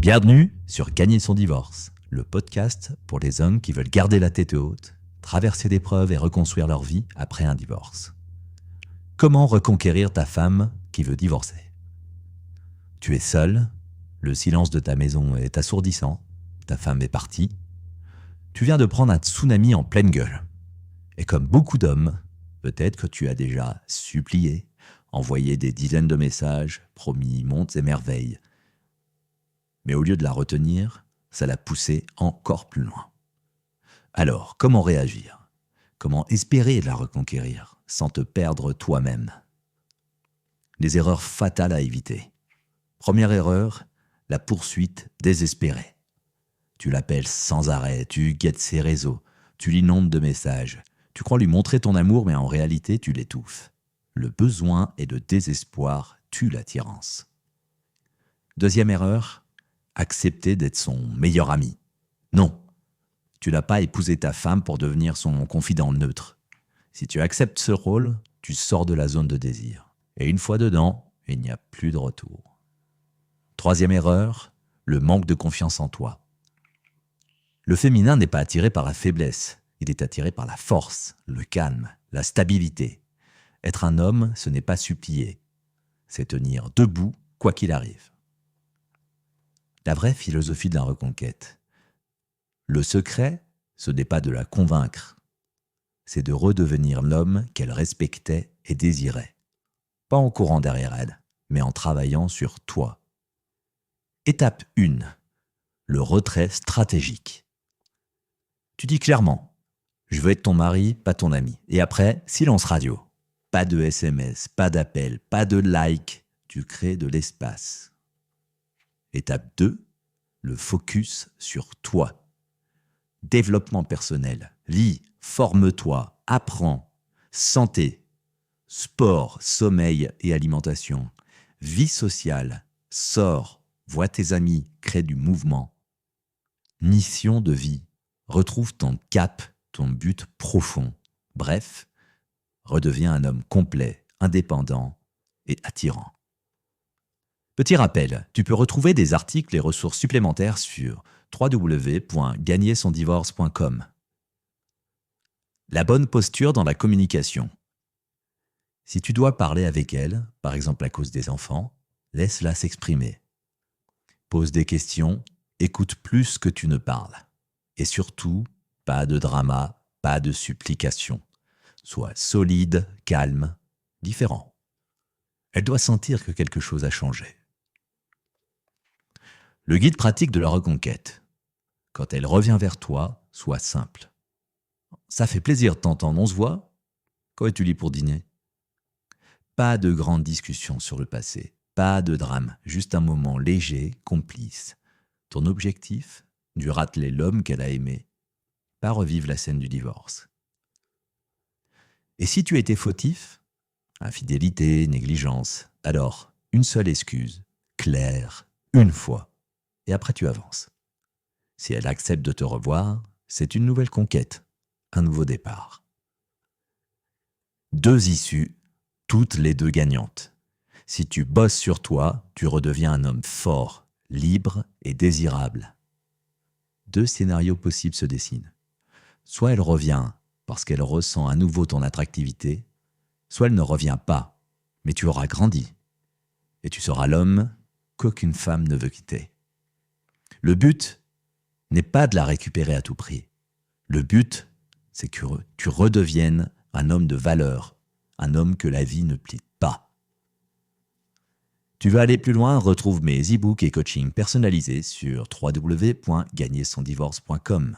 Bienvenue sur Gagner son divorce, le podcast pour les hommes qui veulent garder la tête haute, traverser des preuves et reconstruire leur vie après un divorce. Comment reconquérir ta femme qui veut divorcer? Tu es seul, le silence de ta maison est assourdissant, ta femme est partie. Tu viens de prendre un tsunami en pleine gueule. Et comme beaucoup d'hommes, peut-être que tu as déjà supplié, envoyé des dizaines de messages, promis monts et merveilles. Mais au lieu de la retenir, ça l'a poussée encore plus loin. Alors, comment réagir? Comment espérer la reconquérir sans te perdre toi-même? Les erreurs fatales à éviter. Première erreur, la poursuite désespérée. Tu l'appelles sans arrêt, tu guettes ses réseaux, tu l'inondes de messages. Tu crois lui montrer ton amour, mais en réalité, tu l'étouffes. Le besoin et le désespoir tuent l'attirance. Deuxième erreur, accepter d'être son meilleur ami. Non, tu n'as pas épousé ta femme pour devenir son confident neutre. Si tu acceptes ce rôle, tu sors de la zone de désir. Et une fois dedans, il n'y a plus de retour. Troisième erreur, le manque de confiance en toi. Le féminin n'est pas attiré par la faiblesse, il est attiré par la force, le calme, la stabilité. Être un homme, ce n'est pas supplier, c'est tenir debout quoi qu'il arrive. La vraie philosophie de la reconquête. Le secret, ce n'est pas de la convaincre, c'est de redevenir l'homme qu'elle respectait et désirait. Pas en courant derrière elle, mais en travaillant sur toi. Étape 1. Le retrait stratégique. Tu dis clairement, je veux être ton mari, pas ton ami. Et après, silence radio. Pas de SMS, pas d'appel, pas de like. Tu crées de l'espace. Étape 2, le focus sur toi. Développement personnel. Lis, forme-toi, apprends. Santé, sport, sommeil et alimentation. Vie sociale, sors, vois tes amis, crée du mouvement. Mission de vie. Retrouve ton cap, ton but profond. Bref, redeviens un homme complet, indépendant et attirant. Petit rappel, tu peux retrouver des articles et ressources supplémentaires sur www.gagnersondivorce.com. La bonne posture dans la communication. Si tu dois parler avec elle, par exemple à cause des enfants, laisse-la s'exprimer. Pose des questions, écoute plus que tu ne parles. Et surtout, pas de drama, pas de supplication. Sois solide, calme, différent. Elle doit sentir que quelque chose a changé. Le guide pratique de la reconquête. Quand elle revient vers toi, sois simple. Ça fait plaisir de t'entendre, on se voit? Quand es-tu libre pour dîner? Pas de grandes discussions sur le passé, pas de drame, juste un moment léger, complice. Ton objectif? Du rappeler l'homme qu'elle a aimé, pas revivre la scène du divorce. Et si tu étais fautif? Infidélité, négligence, alors une seule excuse, claire, une fois. Et après tu avances. Si elle accepte de te revoir, c'est une nouvelle conquête, un nouveau départ. 2 issues, toutes les 2 gagnantes. Si tu bosses sur toi, tu redeviens un homme fort, libre et désirable. 2 scénarios possibles se dessinent. Soit elle revient parce qu'elle ressent à nouveau ton attractivité, soit elle ne revient pas, mais tu auras grandi. Et tu seras l'homme qu'aucune femme ne veut quitter. Le but n'est pas de la récupérer à tout prix. Le but, c'est que tu redeviennes un homme de valeur, un homme que la vie ne plie pas. Tu veux aller plus loin? Retrouve mes e-books et coachings personnalisés sur www.gagnersondivorce.com.